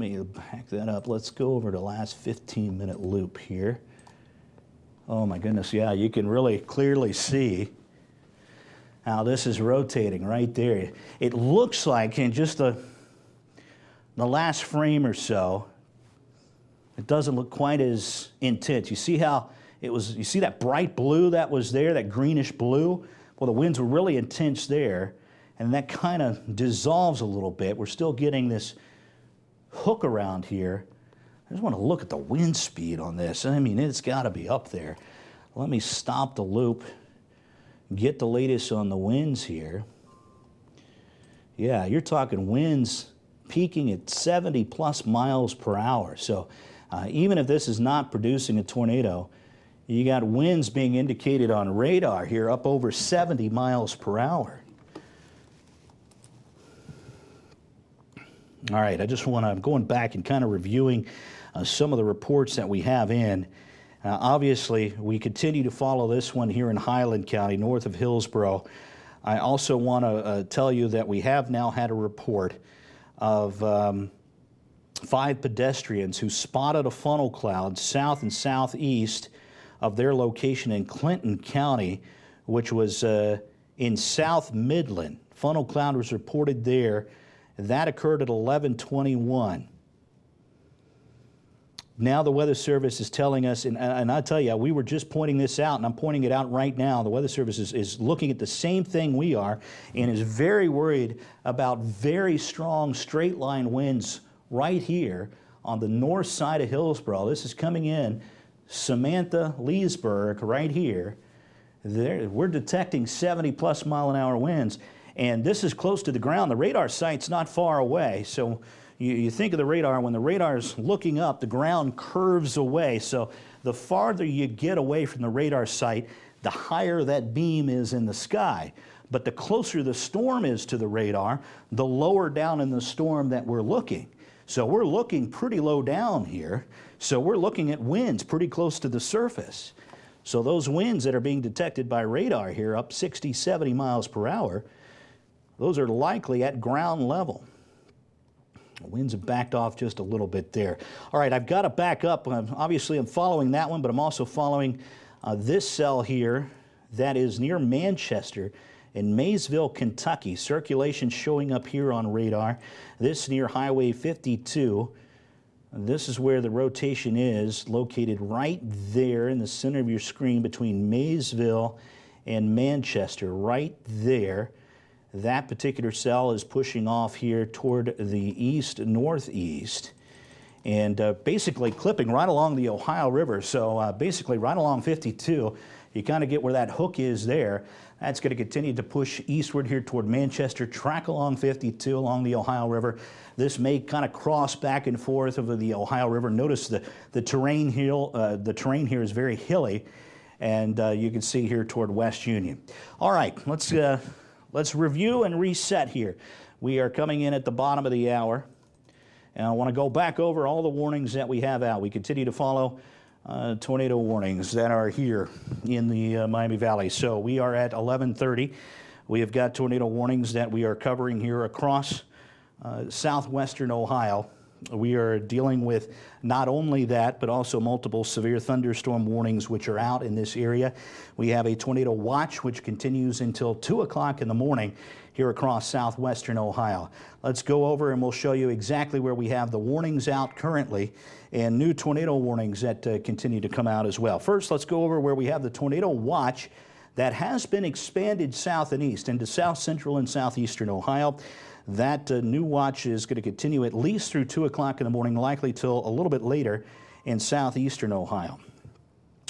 me back that up. Let's go over to last 15-minute loop here. Oh my goodness, yeah, you can really clearly see how this is rotating right there. It looks like in just the last frame or so, it doesn't look quite as intense. You see how it was, you see that bright blue that was there, that greenish blue? Well, the winds were really intense there, and that kind of dissolves a little bit. We're still getting this hook around here. I just want to look at the wind speed on this. I mean, it's got to be up there. Let me stop the loop, get the latest on the winds here. Yeah, you're talking winds peaking at 70 plus miles per hour. So even if this is not producing a tornado, you got winds being indicated on radar here up over 70 miles per hour. All right, I'm going back and kind of reviewing some of the reports that we have in. Obviously, we continue to follow this one here in Highland County, north of Hillsborough. I also want to tell you that we have now had a report of 5 pedestrians who spotted a funnel cloud south and southeast of their location in Clinton County, which was in South Midland. Funnel cloud was reported there. That occurred at 11:21. Now the Weather Service is telling us, and I tell you, we were just pointing this out, and I'm pointing it out right now. The Weather Service is looking at the same thing we are and is very worried about very strong straight line winds right here on the north side of Hillsborough. This is coming in Samantha, Leesburg, right here. We're detecting 70 plus mile an hour winds, and this is close to the ground. The radar site's not far away, so you think of the radar, when the radar's looking up, the ground curves away. So the farther you get away from the radar site, the higher that beam is in the sky. But the closer the storm is to the radar, the lower down in the storm that we're looking. So we're looking pretty low down here. So we're looking at winds pretty close to the surface. So those winds that are being detected by radar here up 60, 70 miles per hour, those are likely at ground level. The winds have backed off just a little bit there. All right, I've got to back up. Obviously, I'm following that one, but I'm also following this cell here that is near Manchester in Maysville, Kentucky. Circulation showing up here on radar. This near Highway 52. This is where the rotation is, located right there in the center of your screen between Maysville and Manchester, right there. That particular cell is pushing off here toward the east-northeast and basically clipping right along the Ohio River. So basically right along 52, you kind of get where that hook is there. That's going to continue to push eastward here toward Manchester, track along 52 along the Ohio River. This may kind of cross back and forth over the Ohio River. Notice the terrain here is very hilly, and you can see here toward West Union. All right, let's review and reset here. We are coming in at the bottom of the hour, and I want to go back over all the warnings that we have out. We continue to follow tornado warnings that are here in the Miami Valley. So we are at 11:30. We have got tornado warnings that we are covering here across southwestern Ohio. We are dealing with not only that, but also multiple severe thunderstorm warnings which are out in this area. We have a tornado watch which continues until 2 o'clock in the morning here across southwestern Ohio. Let's go over and we'll show you exactly where we have the warnings out currently and new tornado warnings that continue to come out as well. First, let's go over where we have the tornado watch that has been expanded south and east into south central and southeastern Ohio. That new watch is going to continue at least through 2 o'clock in the morning, likely till a little bit later in southeastern Ohio.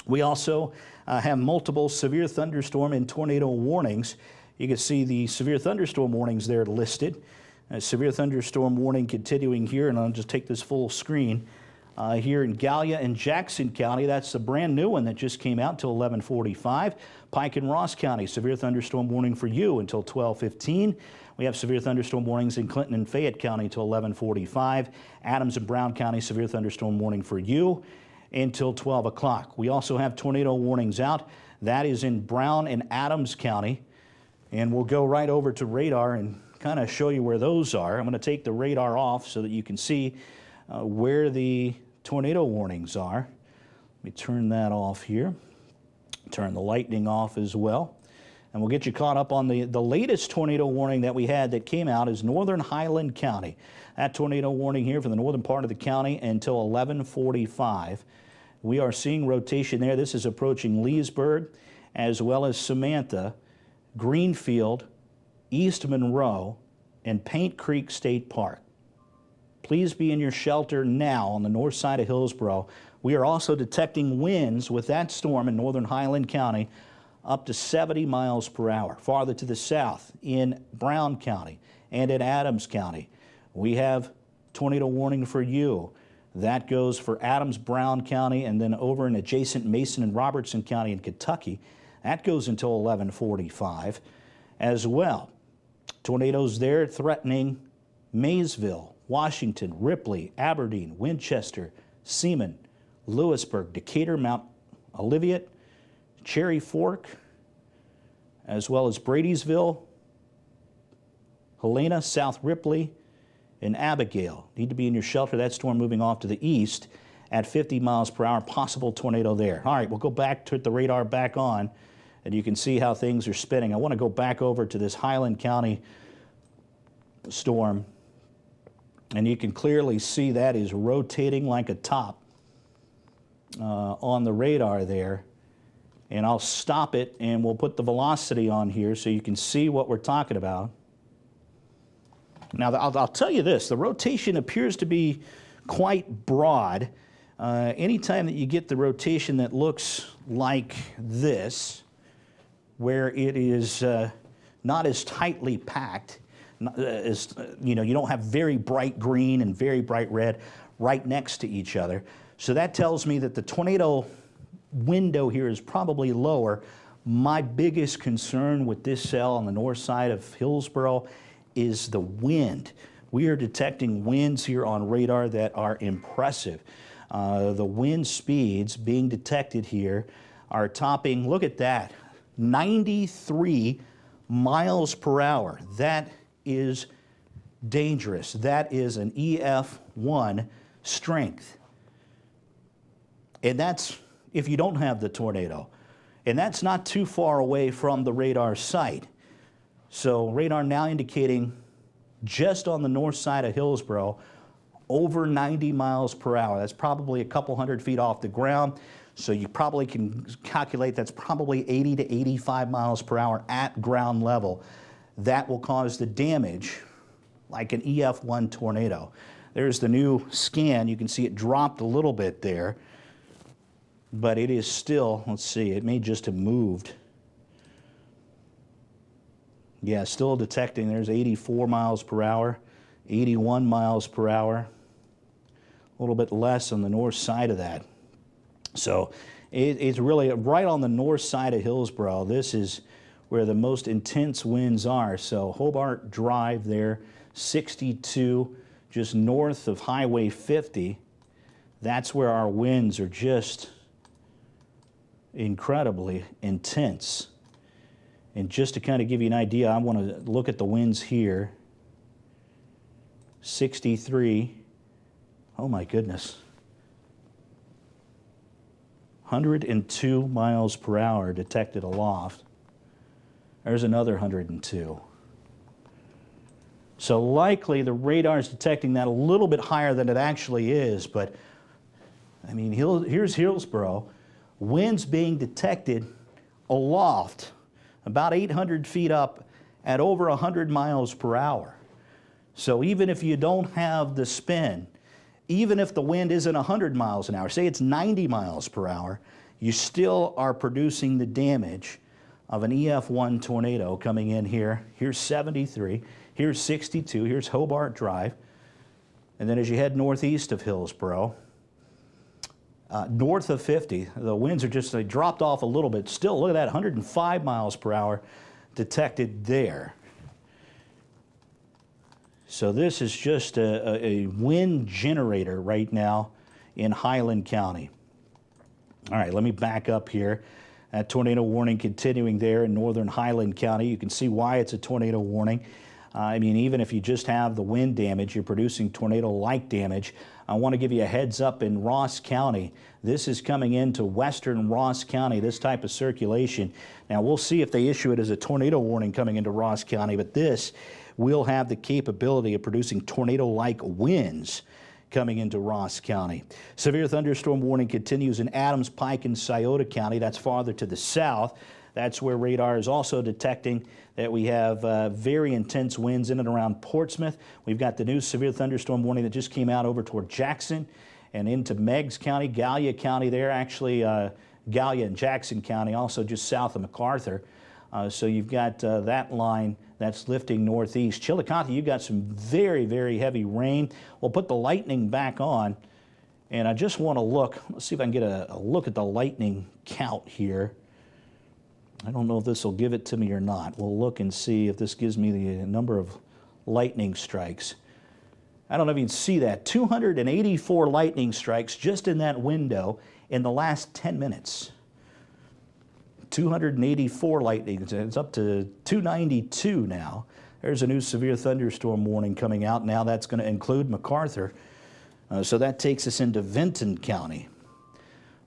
We also have multiple severe thunderstorm and tornado warnings. You can see the severe thunderstorm warnings there listed. Severe thunderstorm warning continuing here, and I'll just take this full screen. Here in Gallia and Jackson County, that's a brand new one that just came out until 11:45. Pike and Ross County, severe thunderstorm warning for you until 12:15. We have severe thunderstorm warnings in Clinton and Fayette County until 11:45. Adams and Brown County, severe thunderstorm warning for you until 12 o'clock. We also have tornado warnings out. That is in Brown and Adams County. And we'll go right over to radar and kind of show you where those are. I'm going to take the radar off so that you can see where the tornado warnings are. Let me turn that off here. Turn the lightning off as well. And we'll get you caught up on the latest tornado warning that we had that came out is northern Highland County. That tornado warning here for the northern part of the county until 11:45. We are seeing rotation there. This is approaching Leesburg as well as Samantha, Greenfield, East Monroe, and Paint Creek State Park. Please be in your shelter now on the north side of Hillsborough. We are also detecting winds with that storm in northern Highland County up to 70 miles per hour. Farther to the south in Brown County and in Adams County, we have tornado warning for you. That goes for Adams, Brown County, and then over in adjacent Mason and Robertson County in Kentucky. That goes until 11:45 as well. Tornadoes there threatening Maysville, Washington, Ripley, Aberdeen, Winchester, Seaman, Lewisburg, Decatur, Mount Olivet, Cherry Fork, as well as Bradysville, Helena, South Ripley, and Abigail. Need to be in your shelter. That storm moving off to the east at 50 miles per hour. Possible tornado there. All right, we'll go back to the radar back on, and you can see how things are spinning. I want to go back over to this Highland County storm, and you can clearly see that is rotating like a top on the radar there. And I'll stop it and we'll put the velocity on here so you can see what we're talking about. Now, I'll tell you this, the rotation appears to be quite broad. Anytime that you get the rotation that looks like this, where it is not as tightly packed, you don't have very bright green and very bright red right next to each other. So that tells me that the tornado window here is probably lower. My biggest concern with this cell on the north side of Hillsborough is the wind. We are detecting winds here on radar that are impressive. The wind speeds being detected here are topping, look at that, 93 miles per hour. That is dangerous. That is an EF1 strength. And that's if you don't have the tornado. And that's not too far away from the radar site. So radar now indicating just on the north side of Hillsborough, over 90 miles per hour. That's probably a couple hundred feet off the ground. So you probably can calculate that's probably 80 to 85 miles per hour at ground level. That will cause the damage like an EF1 tornado. There's the new scan. You can see it dropped a little bit there. But it is still, let's see, it may just have moved. Yeah, still detecting. There's 84 miles per hour, 81 miles per hour. A little bit less on the north side of that. So it's really right on the north side of Hillsborough. This is where the most intense winds are. So Hobart Drive there, 62, just north of Highway 50. That's where our winds are just incredibly intense. And just to kind of give you an idea, I want to look at the winds here. 63. Oh my goodness. 102 miles per hour detected aloft. There's another 102. So likely the radar is detecting that a little bit higher than it actually is, but I mean, here's Hillsborough. Winds being detected aloft, about 800 feet up at over 100 miles per hour. So even if you don't have the spin, even if the wind isn't 100 miles an hour, say it's 90 miles per hour, you still are producing the damage of an EF1 tornado coming in here. Here's 73, here's 62, here's Hobart Drive. And then as you head northeast of Hillsborough, north of 50, the winds are just, they dropped off a little bit. Still, look at that, 105 miles per hour detected there. So this is just a wind generator right now in Highland County. All right, let me back up here. That tornado warning continuing there in northern Highland County. You can see why it's a tornado warning. I mean, even if you just have the wind damage, you're producing tornado-like damage. I want to give you a heads up in Ross County. This is coming into western Ross County, this type of circulation. Now, we'll see if they issue it as a tornado warning coming into Ross County, but this will have the capability of producing tornado-like winds coming into Ross County. Severe thunderstorm warning continues in Adams, Pike, and Scioto County. That's farther to the south. That's where radar is also detecting that we have very intense winds in and around Portsmouth. We've got the new severe thunderstorm warning that just came out over toward Jackson and into Meigs County, Gallia County there, actually Gallia and Jackson County, also just south of MacArthur. So you've got that line that's lifting northeast. Chillicothe, you've got some very, very heavy rain. We'll put the lightning back on, and I just want to look. Let's see if I can get a look at the lightning count here. I don't know if this will give it to me or not. We'll look and see if this gives me the number of lightning strikes. I don't know if you can see that. 284 lightning strikes just in that window in the last 10 minutes. 284 lightning. It's up to 292 now. There's a new severe thunderstorm warning coming out. Now that's going to include MacArthur. So that takes us into Vinton County.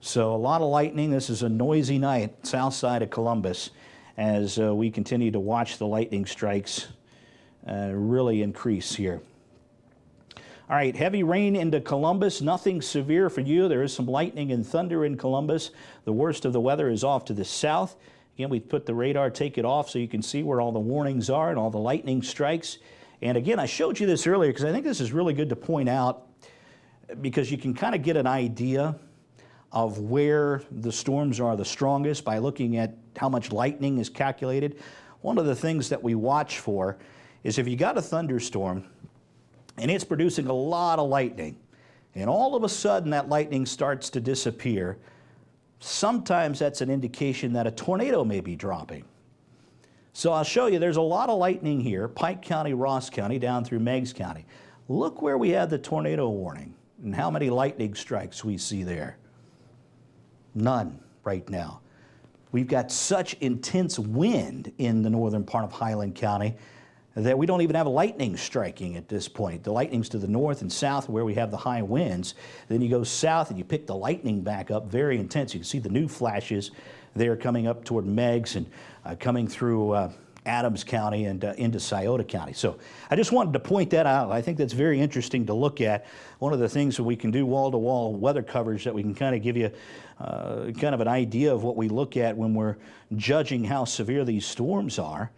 So a lot of lightning. This is a noisy night south side of Columbus as we continue to watch the lightning strikes really increase here. All right, heavy rain into Columbus. Nothing severe for you. There is some lightning and thunder in Columbus. The worst of the weather is off to the south. Again, we put the radar, take it off so you can see where all the warnings are and all the lightning strikes. And again, I showed you this earlier because I think this is really good to point out because you can kind of get an idea of where the storms are the strongest by looking at how much lightning is calculated. One of the things that we watch for is if you got a thunderstorm and it's producing a lot of lightning, and all of a sudden that lightning starts to disappear, sometimes that's an indication that a tornado may be dropping. So I'll show you, there's a lot of lightning here, Pike County, Ross County, down through Meigs County. Look where we have the tornado warning and how many lightning strikes we see there. None right now. We've got such intense wind in the northern part of Highland County that we don't even have lightning striking at this point. The lightning's to the north and south where we have the high winds. Then you go south and you pick the lightning back up, very intense. You can see the new flashes there coming up toward Meigs and coming through Adams County and into Scioto County. So I just wanted to point that out. I think that's very interesting to look at. One of the things that we can do wall-to-wall weather coverage that we can kind of give you kind of an idea of what we look at when we're judging how severe these storms are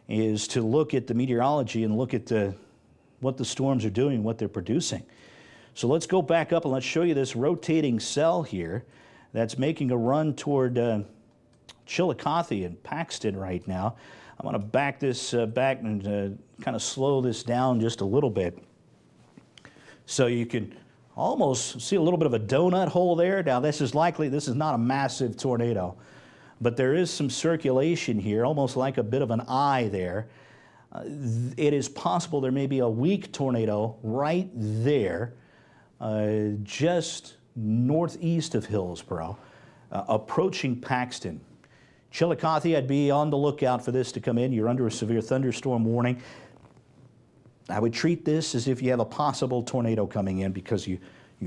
is to look at the meteorology and look at what the storms are doing, what they're producing. So let's go back up and let's show you this rotating cell here that's making a run toward Chillicothe and Paxton right now. I'm going to back this back and kind of slow this down just a little bit so you can almost see a little bit of a donut hole there. Now this is not a massive tornado, but there is some circulation here, almost like a bit of an eye there. It is possible there may be a weak tornado right there, just northeast of Hillsborough, approaching Paxton. Chillicothe, I'd be on the lookout for this to come in. You're under a severe thunderstorm warning. I would treat this as if you have a possible tornado coming in because you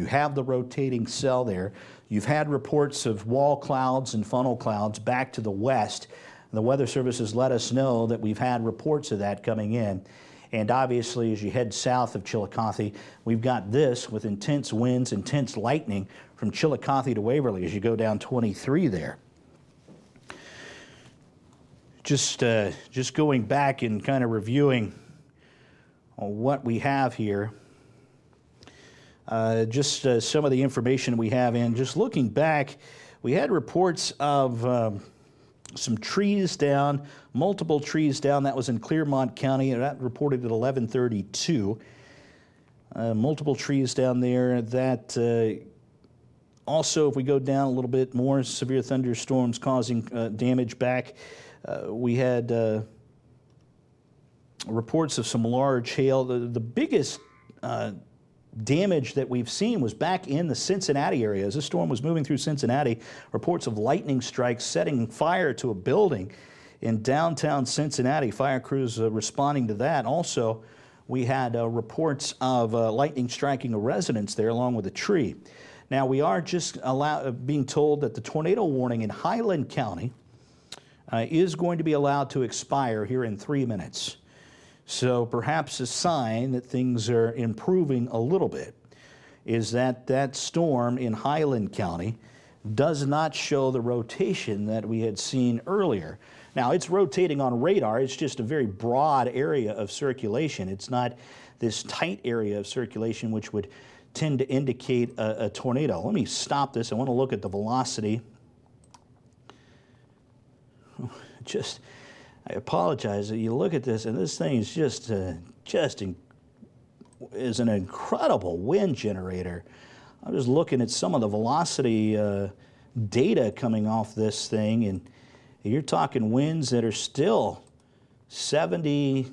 have the rotating cell there. You've had reports of wall clouds and funnel clouds back to the west. The Weather Service has let us know that we've had reports of that coming in. And obviously, as you head south of Chillicothe, we've got this with intense winds, intense lightning from Chillicothe to Waverly as you go down 23 there. Just going back and kind of reviewing what we have here. Some of the information we have in. Just looking back, we had reports of some trees down, multiple trees down. That was in Clermont County, and that reported at 11:32. Multiple trees down there. That also, if we go down a little bit more, severe thunderstorms causing damage back. We had reports of some large hail. The biggest damage that we've seen was back in the Cincinnati area. As this storm was moving through Cincinnati, reports of lightning strikes setting fire to a building in downtown Cincinnati. Fire crews responding to that. Also, we had reports of lightning striking a residence there along with a tree. Now, we are just being told that the tornado warning in Highland County is going to be allowed to expire here in 3 minutes. So perhaps a sign that things are improving a little bit is that that storm in Highland County does not show the rotation that we had seen earlier. Now, it's rotating on radar. It's just a very broad area of circulation. It's not this tight area of circulation which would tend to indicate a tornado. Let me stop this. I want to look at the velocity. I apologize. You look at this, and this thing is is an incredible wind generator. I was looking at some of the velocity data coming off this thing, and you're talking winds that are still 70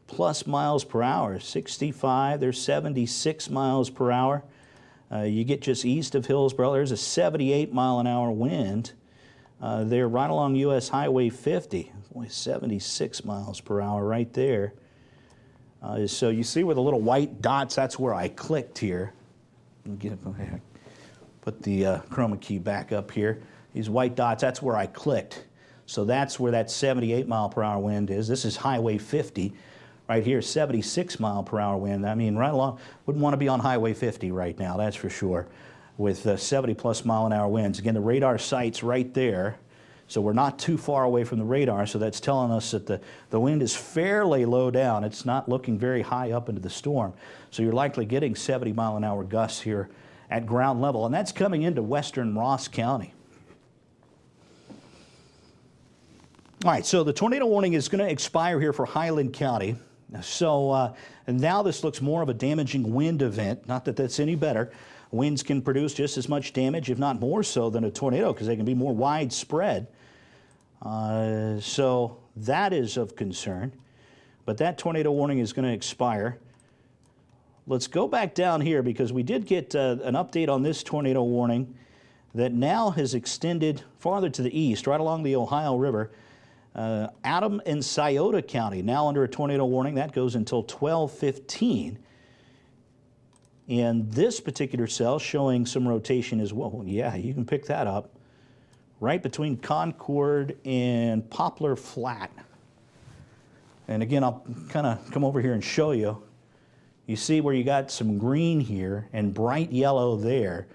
plus miles per hour, 65, there's 76 miles per hour. You get just east of Hillsboro, there's a 78 mile an hour wind. They're right along US Highway 50, only 76 miles per hour right there. So you see where the little white dots, that's where I clicked here. Put the chroma key back up here. These white dots, that's where I clicked. So that's where that 78 mile per hour wind is. This is Highway 50. Right here, 76 mile per hour wind. I mean, right along, wouldn't want to be on Highway 50 right now, that's for sure, with 70 plus mile an hour winds. Again, the radar site's right there, so we're not too far away from the radar, so that's telling us that the wind is fairly low down. It's not looking very high up into the storm. So you're likely getting 70 mile an hour gusts here at ground level, and that's coming into western Ross County. All right, so the tornado warning is going to expire here for Highland County. So and now this looks more of a damaging wind event. Not that that's any better. Winds can produce just as much damage, if not more so, than a tornado because they can be more widespread. So that is of concern. But that tornado warning is going to expire. Let's go back down here because we did get an update on this tornado warning that now has extended farther to the east, right along the Ohio River. Adams and Scioto County now under a tornado warning. That goes until 12:15. And this particular cell showing some rotation as well. Yeah, you can pick that up. Right between Concord and Poplar Flat. And again, I'll kind of come over here and show you. You see where you got some green here and bright yellow there.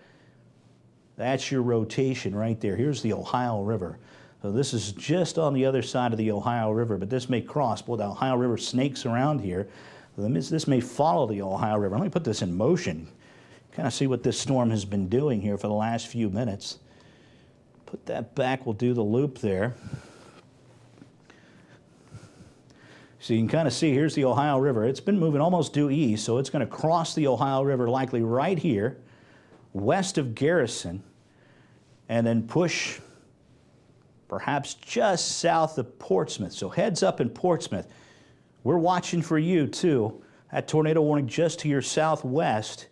That's your rotation right there. Here's the Ohio River. So this is just on the other side of the Ohio River, but this may cross. Boy, the Ohio River snakes around here. This may follow the Ohio River. Let me put this in motion. Kind of see what this storm has been doing here for the last few minutes. Put that back. We'll do the loop there. So you can kind of see here's the Ohio River. It's been moving almost due east, so it's going to cross the Ohio River likely right here, west of Garrison, and then push perhaps just south of Portsmouth. So heads up in Portsmouth. We're watching for you too. That tornado warning just to your southwest.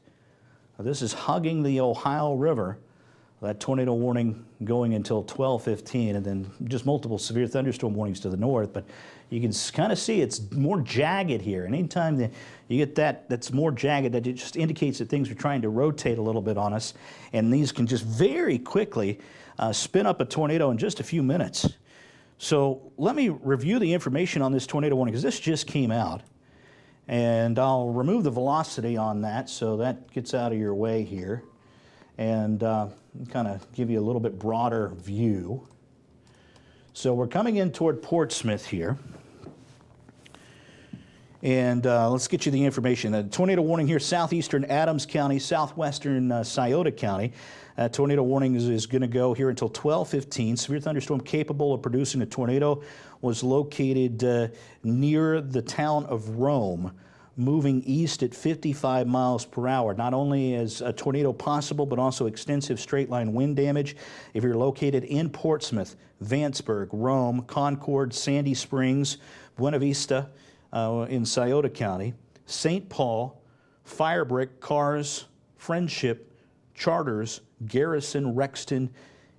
This is hugging the Ohio River. That tornado warning going until 12:15, and then just multiple severe thunderstorm warnings to the north. But you can kind of see it's more jagged here. And anytime that you get that's more jagged, that it just indicates that things are trying to rotate a little bit on us. And these can just very quickly spin up a tornado in just a few minutes. So let me review the information on this tornado warning, because this just came out. And I'll remove the velocity on that so that gets out of your way here. And kind of give you a little bit broader view. So we're coming in toward Portsmouth here. And let's get you the information. The tornado warning here, southeastern Adams County, southwestern Scioto County. Tornado warning is going to go here until 12:15. Severe thunderstorm capable of producing a tornado was located near the town of Rome, moving east at 55 miles per hour. Not only is a tornado possible, but also extensive straight-line wind damage. If you're located in Portsmouth, Vanceburg, Rome, Concord, Sandy Springs, Buena Vista in Scioto County, St. Paul, Firebrick, Cars, Friendship, Charters, Garrison, Rexton,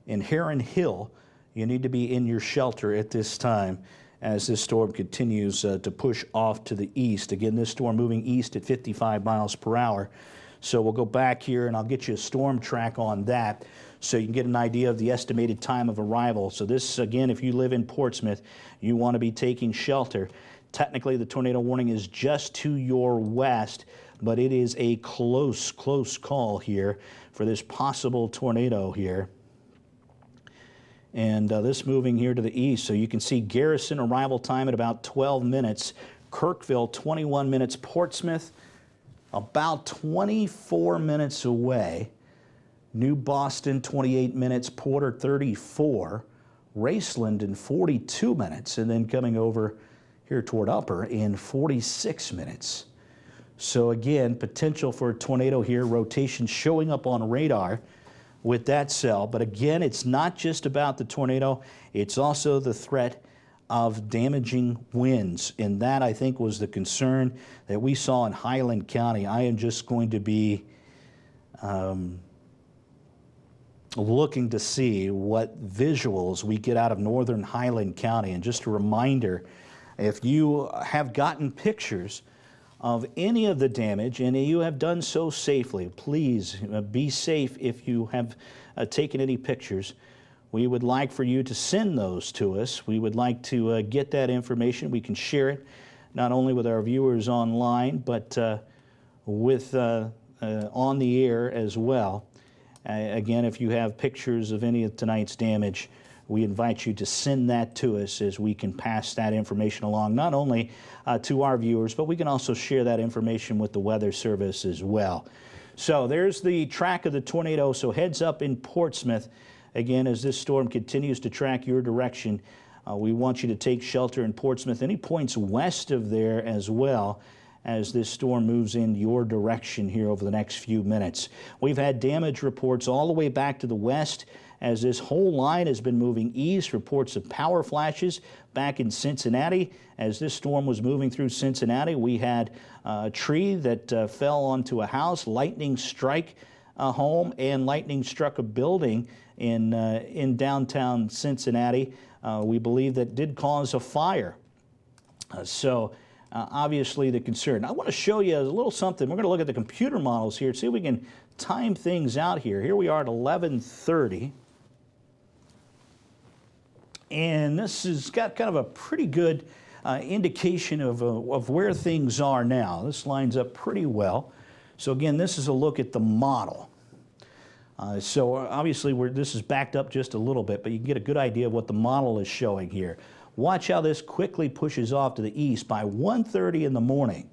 and Heron Hill, you need to be in your shelter at this time. as this storm continues to push off to the east. Again, this storm moving east at 55 miles per hour. So we'll go back here and I'll get you a storm track on that so you can get an idea of the estimated time of arrival. So this, again, if you live in Portsmouth, you want to be taking shelter. Technically, the tornado warning is just to your west, but it is a close call here for this possible tornado here. And this moving here to the east. So you can see Garrison arrival time at about 12 minutes. Kirkville, 21 minutes. Portsmouth, about 24 minutes away. New Boston, 28 minutes. Porter, 34. Raceland in 42 minutes. And then coming over here toward Upper in 46 minutes. So again, potential for a tornado here. Rotation showing up on radar with that cell. But again, it's not just about the tornado. It's also the threat of damaging winds. And that, I think, was the concern that we saw in Highland County. I am just going to be looking to see what visuals we get out of northern Highland County. And just a reminder, if you have gotten pictures of any of the damage, and you have done so safely, please be safe if you have taken any pictures. We would like for you to send those to us. We would like to get that information. We can share it not only with our viewers online, but with on the air as well. Again, if you have pictures of any of tonight's damage, we invite you to send that to us as we can pass that information along, not only to our viewers, but we can also share that information with the Weather Service as well. So there's the track of the tornado. So heads up in Portsmouth. Again, as this storm continues to track your direction, we want you to take shelter in Portsmouth. Any points west of there as well, as this storm moves in your direction here over the next few minutes. We've had damage reports all the way back to the west as this whole line has been moving east. Reports of power flashes back in Cincinnati. As this storm was moving through Cincinnati, we had a tree that fell onto a house, lightning strike a home, and lightning struck a building in downtown Cincinnati. We believe that did cause a fire. Obviously the concern. I want to show you a little something. We're going to look at the computer models here, see if we can time things out here. Here we are at 11:30. And this has got kind of a pretty good indication of where things are now. This lines up pretty well. So again, this is a look at the model. So obviously this is backed up just a little bit, but you can get a good idea of what the model is showing here. Watch how this quickly pushes off to the east by 1:30 in the morning.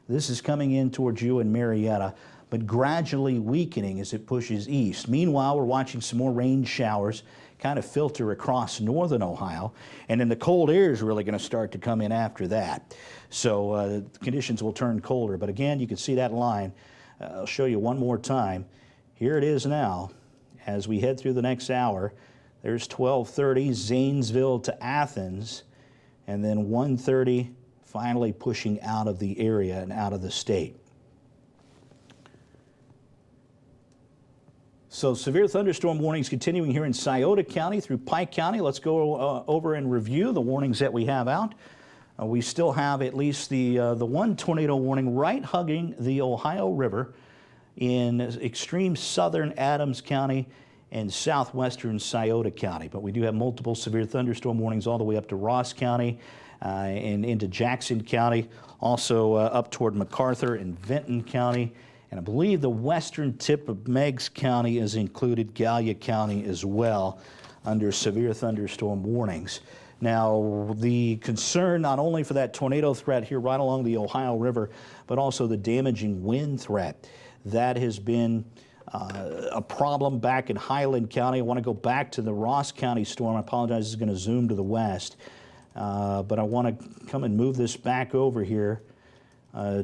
This is coming in towards you in Marietta, but gradually weakening as it pushes east. Meanwhile, we're watching some more rain showers kind of filter across northern Ohio, and then the cold air is really going to start to come in after that. So conditions will turn colder. But again, you can see that line. I'll show you one more time. Here it is now as we head through the next hour. There's 12:30, Zanesville to Athens, and then 1:30 finally pushing out of the area and out of the state. So severe thunderstorm warnings continuing here in Scioto County through Pike County. Let's go over and review the warnings that we have out. We still have at least the one tornado warning right hugging the Ohio River in extreme southern Adams County and southwestern Scioto County. But we do have multiple severe thunderstorm warnings all the way up to Ross County and into Jackson County, also up toward MacArthur and Vinton County. And I believe the western tip of Meigs County is included, Gallia County as well, under severe thunderstorm warnings. Now, the concern not only for that tornado threat here right along the Ohio River, but also the damaging wind threat. That has been a problem back in Highland County. I want to go back to the Ross County storm. I apologize, this is going to zoom to the west. But I want to come and move this back over here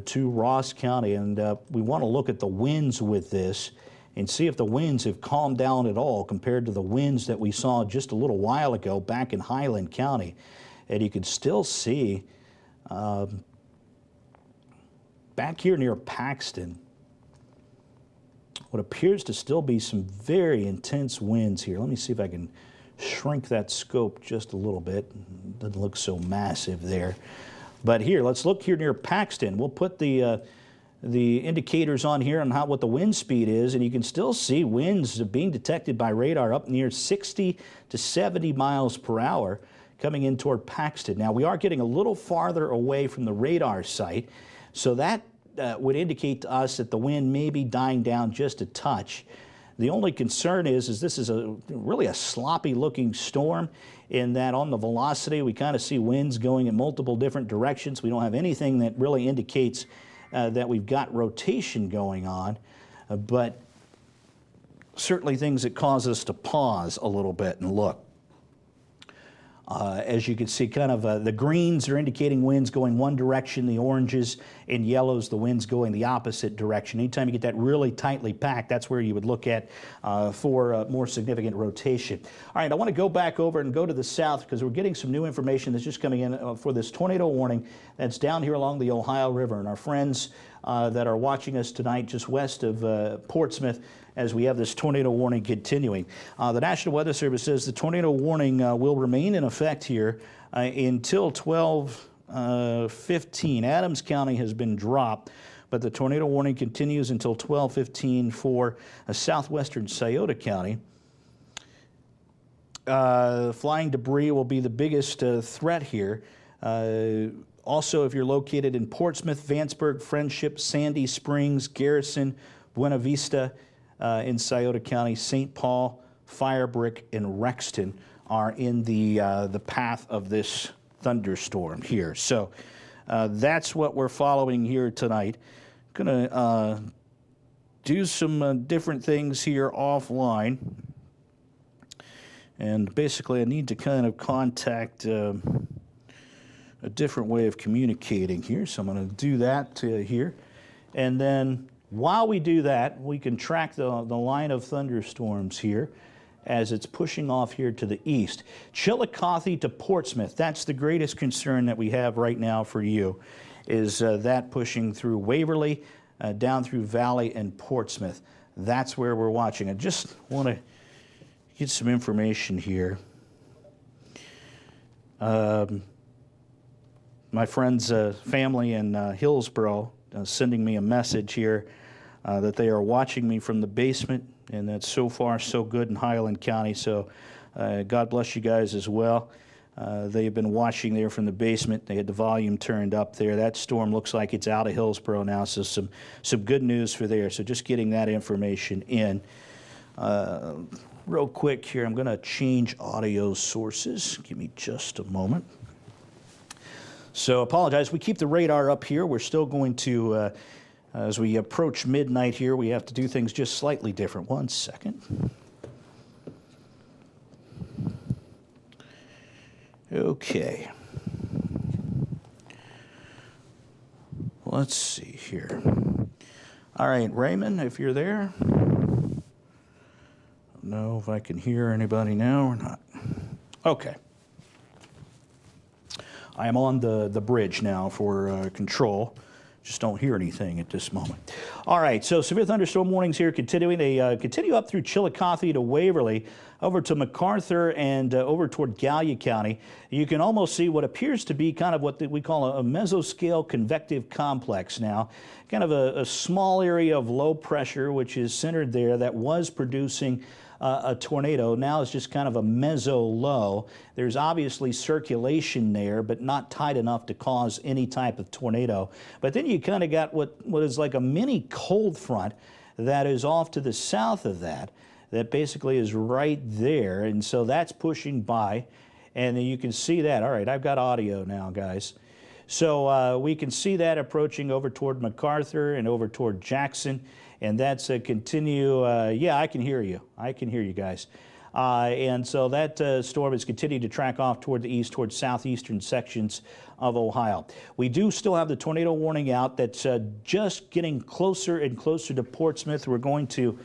to Ross County. And we want to look at the winds with this and see if the winds have calmed down at all compared to the winds that we saw just a little while ago back in Highland County. And you can still see back here near Paxton what appears to still be some very intense winds here. Let me see if I can shrink that scope just a little bit. Doesn't look so massive there. But here, let's look here near Paxton. We'll put the indicators on here on what the wind speed is, and you can still see winds being detected by radar up near 60 to 70 miles per hour coming in toward Paxton. Now, we are getting a little farther away from the radar site, so that would indicate to us that the wind may be dying down just a touch. The only concern is this is really a sloppy-looking storm in that on the velocity, we kind of see winds going in multiple different directions. We don't have anything that really indicates that we've got rotation going on, but certainly things that cause us to pause a little bit and look. As you can see, kind of the greens are indicating winds going one direction, the oranges and yellows, the winds going the opposite direction. Anytime you get that really tightly packed, that's where you would look at for more significant rotation. All right, I want to go back over and go to the south because we're getting some new information that's just coming in for this tornado warning that's down here along the Ohio River. And our friends that are watching us tonight just west of Portsmouth, as we have this tornado warning continuing. The National Weather Service says the tornado warning will remain in effect here until 12:15. Adams County has been dropped, but the tornado warning continues until 12:15 for southwestern Scioto County. Flying debris will be the biggest threat here. Also, if you're located in Portsmouth, Vanceburg, Friendship, Sandy Springs, Garrison, Buena Vista, in Scioto County, St. Paul, Firebrick, and Rexton are in the path of this thunderstorm here. So that's what we're following here tonight. Going to do some different things here offline. And basically, I need to kind of contact a different way of communicating here. So I'm going to do that here. And then while we do that, we can track the line of thunderstorms here as it's pushing off here to the east. Chillicothe to Portsmouth, that's the greatest concern that we have right now for you, is that pushing through Waverly, down through Valley and Portsmouth. That's where we're watching. I just want to get some information here. My friend's family in Hillsborough sending me a message here that they are watching me from the basement, and that's so far so good in Highland County. So God bless you guys as well. They've been watching there from the basement. They had the volume turned up there. That storm looks like it's out of Hillsborough now, so some good news for there. So just getting that information in. Real quick here, I'm going to change audio sources. Give me just a moment. So apologize. We keep the radar up here. We're still going to, as we approach midnight here, we have to do things just slightly different. One second. Okay. Let's see here. All right, Raymond, if you're there. I don't know if I can hear anybody now or not. Okay. I am on the bridge now for control. Just don't hear anything at this moment. All right, so severe thunderstorm warnings here continuing. They continue up through Chillicothe to Waverly, over to MacArthur, and over toward Gallia County. You can almost see what appears to be kind of what we call a mesoscale convective complex now. Kind of a small area of low pressure, which is centered there, that was producing a tornado. Now it's just kind of a meso-low. There's obviously circulation there, but not tight enough to cause any type of tornado. But then you kind of got what is like a mini cold front that is off to the south of that basically is right there. And so that's pushing by. And then you can see that. All right, I've got audio now, guys. So we can see that approaching over toward MacArthur and over toward Jackson. And that's a continue, yeah, I can hear you. I can hear you guys. And so that storm is continuing to track off toward the east, toward southeastern sections of Ohio. We do still have the tornado warning out that's just getting closer and closer to Portsmouth. We're going to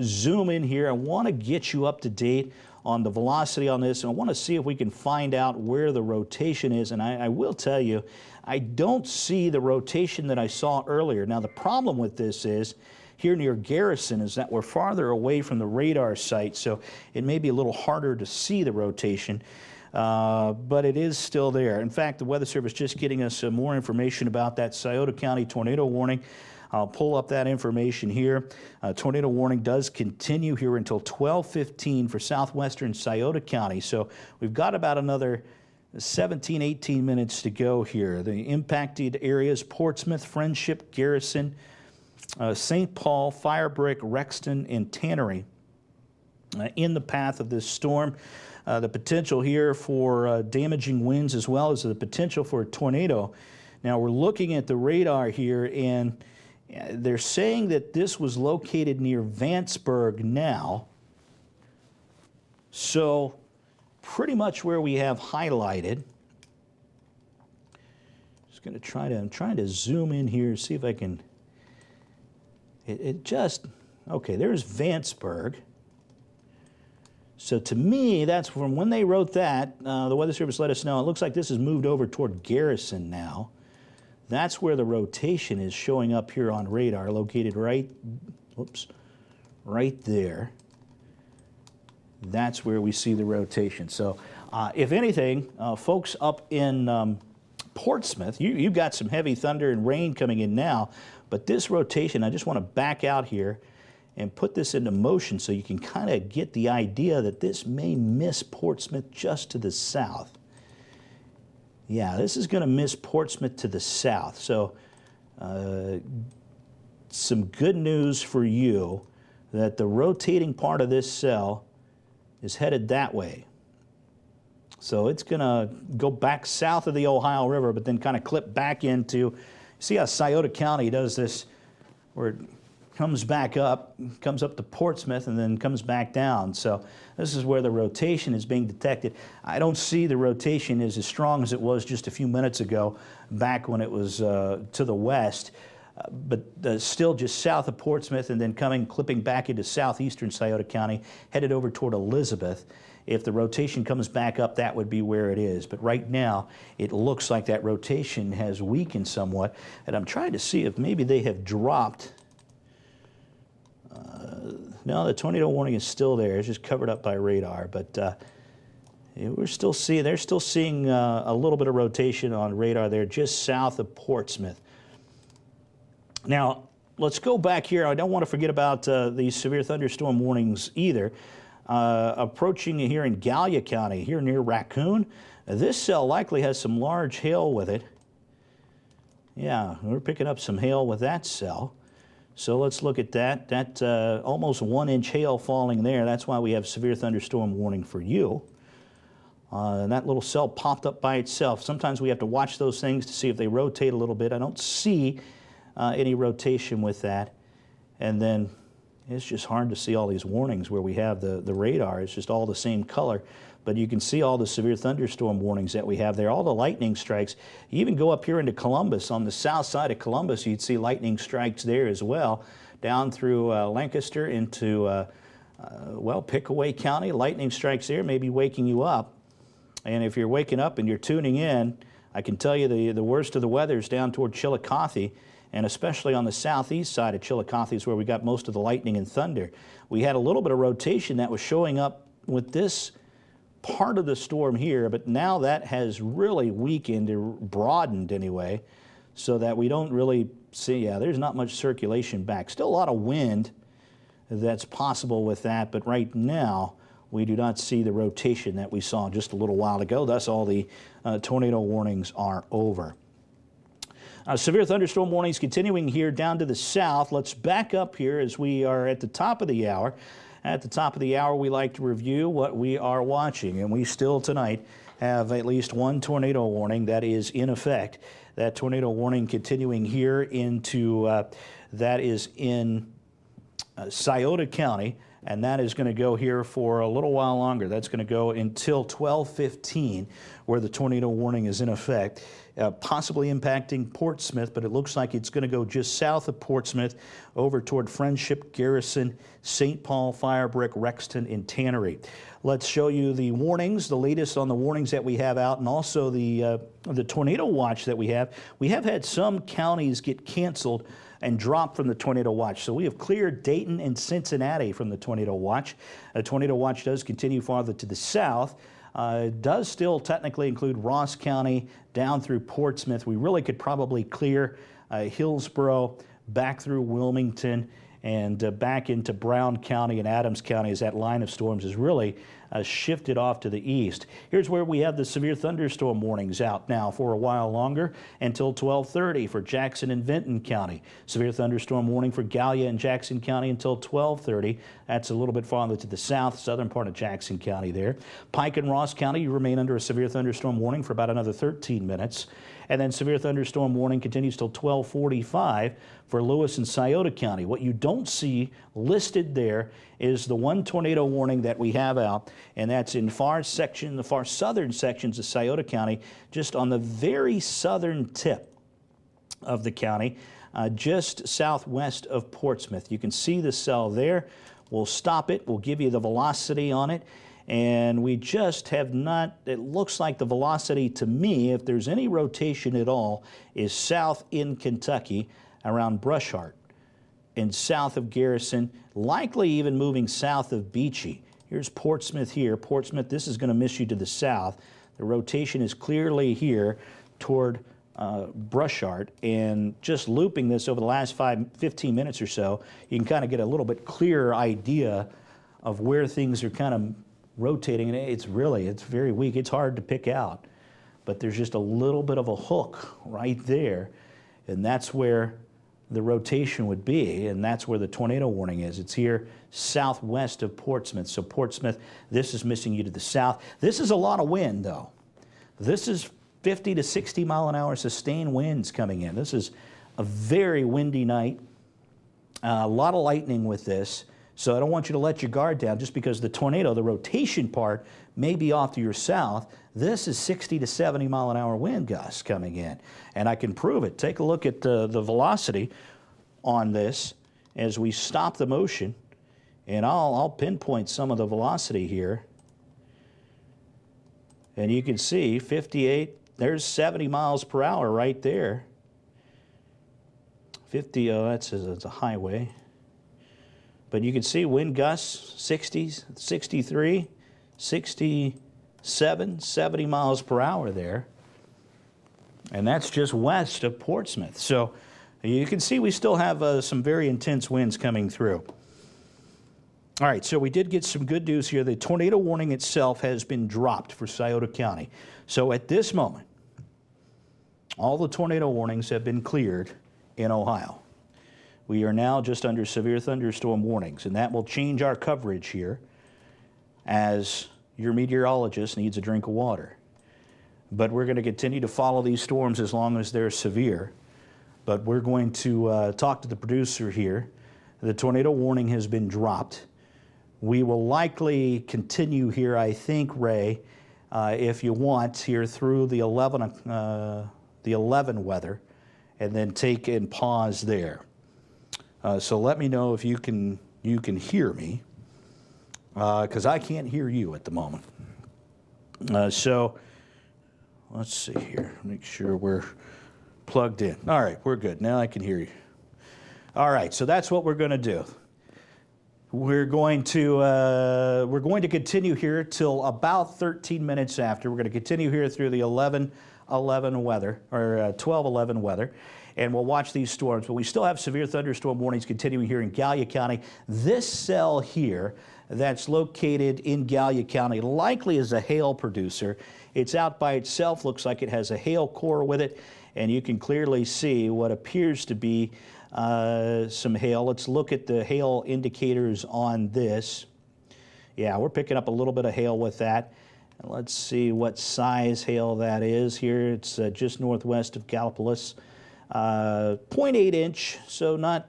zoom in here. I want to get you up to date on the velocity on this, and I want to see if we can find out where the rotation is. And I will tell you, I don't see the rotation that I saw earlier. Now, the problem with this is here near Garrison is that we're farther away from the radar site, so it may be a little harder to see the rotation. But it is still there. In fact, the Weather Service just getting us more information about that Scioto County tornado warning. I'll pull up that information here. Tornado warning does continue here until 12:15 for southwestern Scioto County. So we've got about another 17, 18 minutes to go here. The impacted areas: Portsmouth, Friendship, Garrison, St. Paul, Firebrick, Rexton, and Tannery in the path of this storm. The potential here for damaging winds as well as the potential for a tornado. Now we're looking at the radar here, and they're saying that this was located near Vanceburg now. So pretty much where we have highlighted. Just going to try to, I'm trying to zoom in here, see if I can, okay, there's Vanceburg. So to me, that's from when they wrote that, the Weather Service let us know, it looks like this has moved over toward Garrison now. That's where the rotation is showing up here on radar, located right, whoops, right there. That's where we see the rotation. So if anything, folks up in Portsmouth, you've got some heavy thunder and rain coming in now, but this rotation, I just want to back out here and put this into motion so you can kind of get the idea that this may miss Portsmouth just to the south. Yeah, this is going to miss Portsmouth to the south. So some good news for you that the rotating part of this cell is headed that way. So it's going to go back south of the Ohio River, but then kind of clip back into, see how Scioto County does this, where it comes back up, comes up to Portsmouth, and then comes back down. So this is where the rotation is being detected. I don't see the rotation is as strong as it was just a few minutes ago, back when it was to the west, but still just south of Portsmouth, and then clipping back into southeastern Scioto County, headed over toward Elizabeth. If the rotation comes back up, that would be where it is. But right now, it looks like that rotation has weakened somewhat, and I'm trying to see if maybe they have dropped. No, the tornado warning is still there. It's just covered up by radar, but they're still seeing a little bit of rotation on radar there just south of Portsmouth. Now, let's go back here. I don't want to forget about these severe thunderstorm warnings either. Approaching here in Gallia County, here near Raccoon. This cell likely has some large hail with it. Yeah, we're picking up some hail with that cell. So let's look at that. That almost 1-inch hail falling there. That's why we have severe thunderstorm warning for you. And that little cell popped up by itself. Sometimes we have to watch those things to see if they rotate a little bit. I don't see any rotation with that. And then it's just hard to see all these warnings where we have the radar. It's just all the same color. But you can see all the severe thunderstorm warnings that we have there, all the lightning strikes. You even go up here into Columbus. On the south side of Columbus, you'd see lightning strikes there as well, down through Lancaster into, well, Pickaway County. Lightning strikes there may be waking you up. And if you're waking up and you're tuning in, I can tell you the worst of the weather is down toward Chillicothe, and especially on the southeast side of Chillicothe is where we got most of the lightning and thunder. We had a little bit of rotation that was showing up with this part of the storm here, but now that has really weakened or broadened anyway, so that we don't really see, yeah, there's not much circulation back. Still a lot of wind that's possible with that, but right now we do not see the rotation that we saw just a little while ago. Thus all the tornado warnings are over. Severe thunderstorm warnings continuing here down to the south. Let's back up here as we are at the top of the hour. At the top of the hour, we like to review what we are watching, and we still tonight have at least one tornado warning that is in effect. That tornado warning continuing here into, that is in Scioto County, and that is going to go here for a little while longer. That's going to go until 12:15, where the tornado warning is in effect, possibly impacting Portsmouth, but it looks like it's going to go just south of Portsmouth over toward Friendship, Garrison, St. Paul, Firebrick, Rexton, and Tannery. Let's show you the warnings, the latest on the warnings that we have out, and also the tornado watch that we have. We have had some counties get canceled and dropped from the tornado watch. So we have cleared Dayton and Cincinnati from the tornado watch. A tornado watch does continue farther to the south. It does still technically include Ross County down through Portsmouth. We really could probably clear Hillsborough back through Wilmington and back into Brown County and Adams County as that line of storms is really shifted off to the east. Here's where we have the severe thunderstorm warnings out now for a while longer until 12:30 for Jackson and Vinton County. Severe thunderstorm warning for Gallia and Jackson County until 12:30. That's a little bit farther to the south, southern part of Jackson County there. Pike and Ross County, you remain under a severe thunderstorm warning for about another 13 minutes. And then severe thunderstorm warning continues till 12:45 for Lewis and Scioto County. What you don't see listed there is the one tornado warning that we have out, and that's in the far southern sections of Scioto County, just on the very southern tip of the county, just southwest of Portsmouth. You can see the cell there. We'll stop it. We'll give you the velocity on it. And we just have not, it looks like the velocity to me, if there's any rotation at all, is south in Kentucky around Brushart and south of Garrison, likely even moving south of Beachy. Here's Portsmouth here. Portsmouth, this is going to miss you to the south. The rotation is clearly here toward Brushart, and just looping this over the last 15 minutes or so, you can kind of get a little bit clearer idea of where things are kind of rotating, and it's very weak. It's hard to pick out, but there's just a little bit of a hook right there, and that's where the rotation would be, and that's where the tornado warning is. It's here southwest of Portsmouth. So Portsmouth, this is missing you to the south. This is a lot of wind, though. This is 50 to 60 mile an hour sustained winds coming in. This is a very windy night. A lot of lightning with this. So I don't want you to let your guard down just because the tornado, the rotation part, may be off to your south. This is 60 to 70 mile an hour wind gusts coming in. And I can prove it. Take a look at the velocity on this as we stop the motion. And I'll pinpoint some of the velocity here. And you can see 58, there's 70 miles per hour right there. 50, that's a highway. But you can see wind gusts, 60s, 63, 67, 70 miles per hour there. And that's just west of Portsmouth. So you can see we still have some very intense winds coming through. All right, so we did get some good news here. The tornado warning itself has been dropped for Scioto County. So at this moment, all the tornado warnings have been cleared in Ohio. We are now just under severe thunderstorm warnings, and that will change our coverage here as your meteorologist needs a drink of water. But we're going to continue to follow these storms as long as they're severe. But we're going to talk to the producer here. The tornado warning has been dropped. We will likely continue here, I think, Ray, if you want, here through the 11 weather, and then take and pause there. So let me know if you can hear me, because I can't hear you at the moment. So let's see here. Make sure we're plugged in. All right, we're good. Now I can hear you. All right, so that's what we're going to do. We're going to continue here till about 13 minutes after. We're going to continue here through the 11-11 weather, or 12-11 weather. And we'll watch these storms. But we still have severe thunderstorm warnings continuing here in Gallia County. This cell here that's located in Gallia County likely is a hail producer. It's out by itself, looks like it has a hail core with it, and you can clearly see what appears to be some hail. Let's look at the hail indicators on this. Yeah, we're picking up a little bit of hail with that. And let's see what size hail that is here. It's just northwest of Gallipolis. 0.8 inch, so not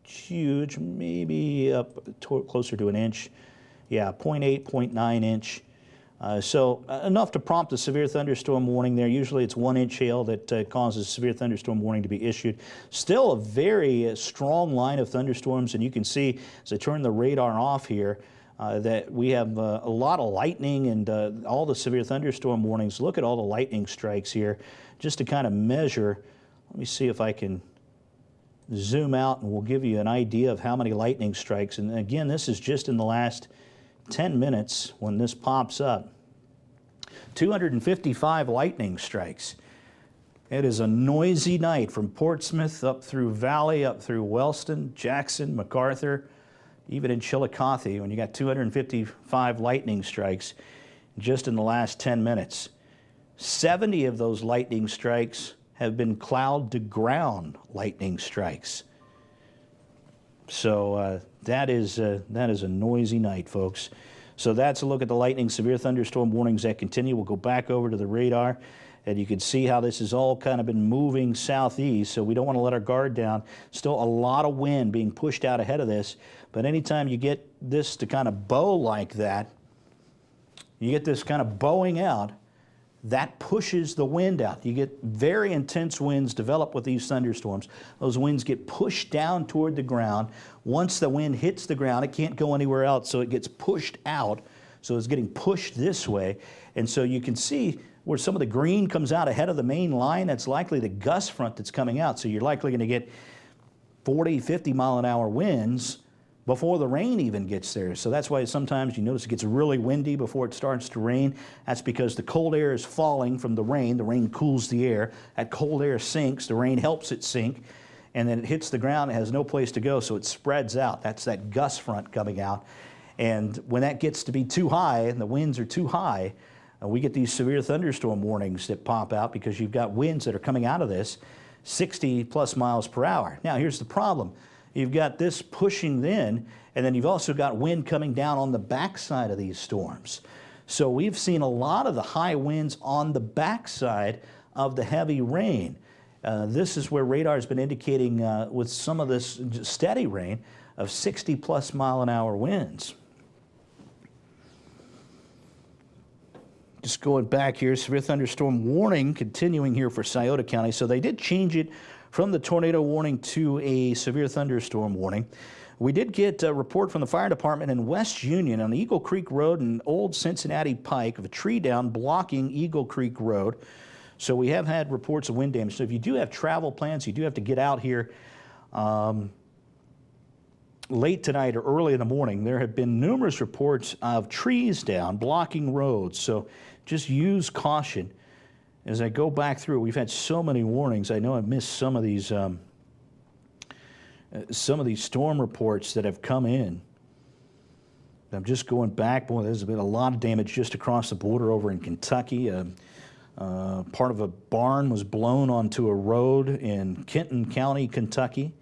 huge, maybe up closer to an inch. Yeah, 0.8, 0.9 inch. So enough to prompt a severe thunderstorm warning there. Usually it's 1 inch hail that causes a severe thunderstorm warning to be issued. Still a very strong line of thunderstorms, and you can see as I turn the radar off here that we have a lot of lightning and all the severe thunderstorm warnings. Look at all the lightning strikes here just to kind of measure. Let me see if I can zoom out and we'll give you an idea of how many lightning strikes. And again, this is just in the last 10 minutes when this pops up. 255 lightning strikes. It is a noisy night from Portsmouth up through Valley, up through Wellston, Jackson, MacArthur, even in Chillicothe, when you got 255 lightning strikes just in the last 10 minutes. 70 of those lightning strikes have been cloud to ground lightning strikes. So that is a noisy night, folks. So that's a look at the lightning severe thunderstorm warnings that continue. We'll go back over to the radar, and you can see how this has all kind of been moving southeast, so we don't want to let our guard down. Still a lot of wind being pushed out ahead of this, but anytime you get this to kind of bow like that, you get this kind of bowing out, that pushes the wind out. You get very intense winds develop with these thunderstorms. Those winds get pushed down toward the ground. Once the wind hits the ground, it can't go anywhere else, so it gets pushed out. So it's getting pushed this way. And so you can see where some of the green comes out ahead of the main line. That's likely the gust front that's coming out. So you're likely going to get 40, 50 mile an hour winds before the rain even gets there. So that's why sometimes you notice it gets really windy before it starts to rain. That's because the cold air is falling from the rain. The rain cools the air. That cold air sinks. The rain helps it sink. And then it hits the ground. It has no place to go, so it spreads out. That's that gust front coming out. And when that gets to be too high and the winds are too high, we get these severe thunderstorm warnings that pop out because you've got winds that are coming out of this 60 plus miles per hour. Now, here's the problem. You've got this pushing in, and then you've also got wind coming down on the backside of these storms. So we've seen a lot of the high winds on the backside of the heavy rain. This is where radar has been indicating with some of this steady rain of 60 plus mile an hour winds. Just going back here, severe thunderstorm warning continuing here for Scioto County. So they did change it from the tornado warning to a severe thunderstorm warning. We did get a report from the fire department in West Union on Eagle Creek Road and Old Cincinnati Pike of a tree down blocking Eagle Creek Road. So we have had reports of wind damage. So if you do have travel plans, you do have to get out here late tonight or early in the morning. There have been numerous reports of trees down blocking roads. So just use caution. As I go back through, we've had so many warnings. I know I've missed some of these storm reports that have come in. I'm just going back. Boy, there's been a lot of damage just across the border over in Kentucky. Part of a barn was blown onto a road in Kenton County, Kentucky.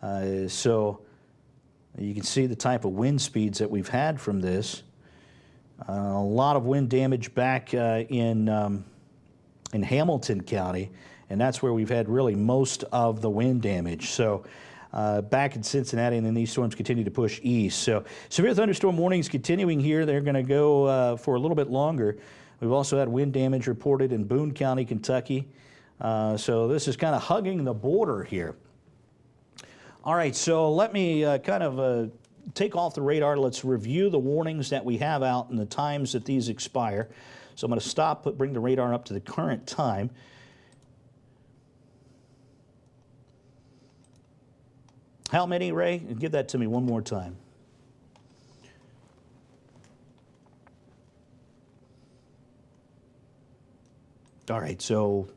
So you can see the type of wind speeds that we've had from this. A lot of wind damage back in Hamilton County, and that's where we've had really most of the wind damage. So back in Cincinnati, and then these storms continue to push east. So severe thunderstorm warnings continuing here. They're going to go for a little bit longer. We've also had wind damage reported in Boone County, Kentucky. So this is kind of hugging the border here. All right, so let me take off the radar. Let's review the warnings that we have out and the times that these expire. So I'm going to stop, bring the radar up to the current time. How many, Ray? Give that to me one more time. All right, so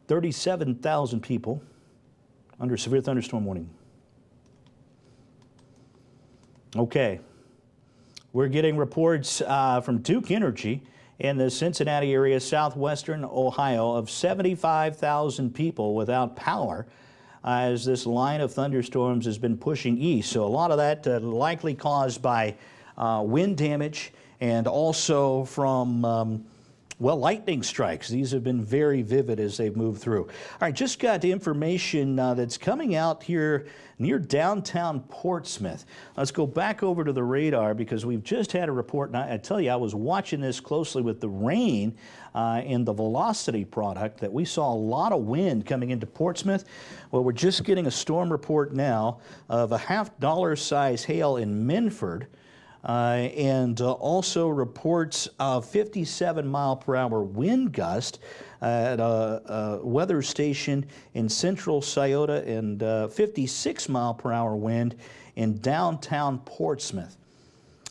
37,000 people under severe thunderstorm warning. Okay. We're getting reports from Duke Energy in the Cincinnati area, southwestern Ohio, of 75,000 people without power as this line of thunderstorms has been pushing east. So a lot of that likely caused by wind damage and also from lightning strikes. These have been very vivid as they've moved through. All right, just got the information that's coming out here near downtown Portsmouth. Let's go back over to the radar because we've just had a report, and I tell you, I was watching this closely with the rain and the velocity product that we saw a lot of wind coming into Portsmouth. Well, we're just getting a storm report now of a $0.5 size hail in Minford. and also reports of 57-mile-per-hour wind gust at a weather station in central Scioto, and 56-mile-per-hour wind in downtown Portsmouth.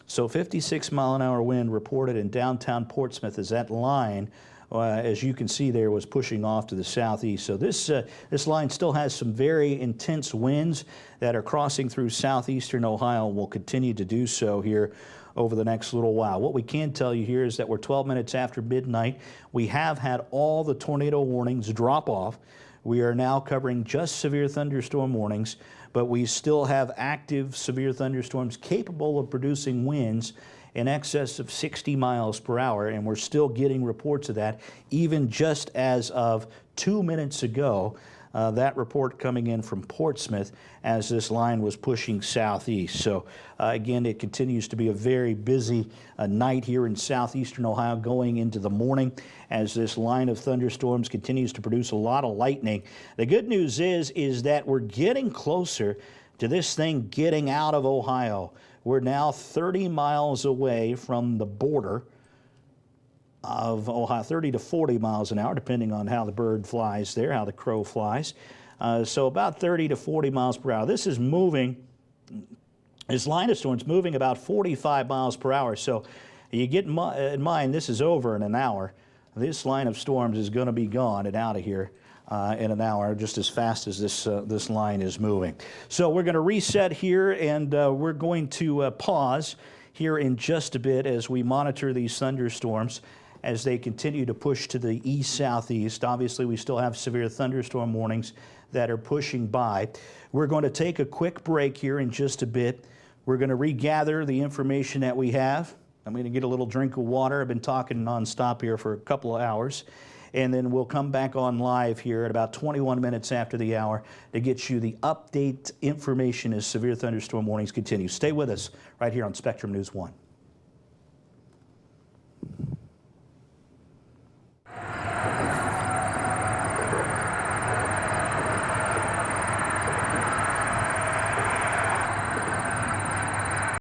So 56-mile-an-hour wind reported in downtown Portsmouth as that line, as you can see there, was pushing off to the southeast. So this line still has some very intense winds that are crossing through southeastern Ohio and will continue to do so here over the next little while. What we can tell you here is that we're 12 minutes after midnight. We have had all the tornado warnings drop off. We are now covering just severe thunderstorm warnings, but we still have active severe thunderstorms capable of producing winds in excess of 60 miles per hour, and we're still getting reports of that, even just as of 2 minutes ago. That report coming in from Portsmouth as this line was pushing southeast. So again, it continues to be a very busy night here in southeastern Ohio going into the morning as this line of thunderstorms continues to produce a lot of lightning. The good news is that we're getting closer to this thing getting out of Ohio. We're now 30 miles away from the border of Ohio, 30 to 40 miles an hour, depending on how the bird flies there, how the crow flies. So about 30 to 40 miles per hour. This is moving, this line of storms moving about 45 miles per hour. So you get in mind, this is over in an hour. This line of storms is going to be gone and out of here in an hour, just as fast as this line is moving. So we're going to reset here, and we're going to pause here in just a bit as we monitor these thunderstorms as they continue to push to the east-southeast. Obviously, we still have severe thunderstorm warnings that are pushing by. We're going to take a quick break here in just a bit. We're going to regather the information that we have. I'm going to get a little drink of water. I've been talking nonstop here for a couple of hours. And then we'll come back on live here at about 21 minutes after the hour to get you the update information as severe thunderstorm warnings continue. Stay with us right here on Spectrum News 1.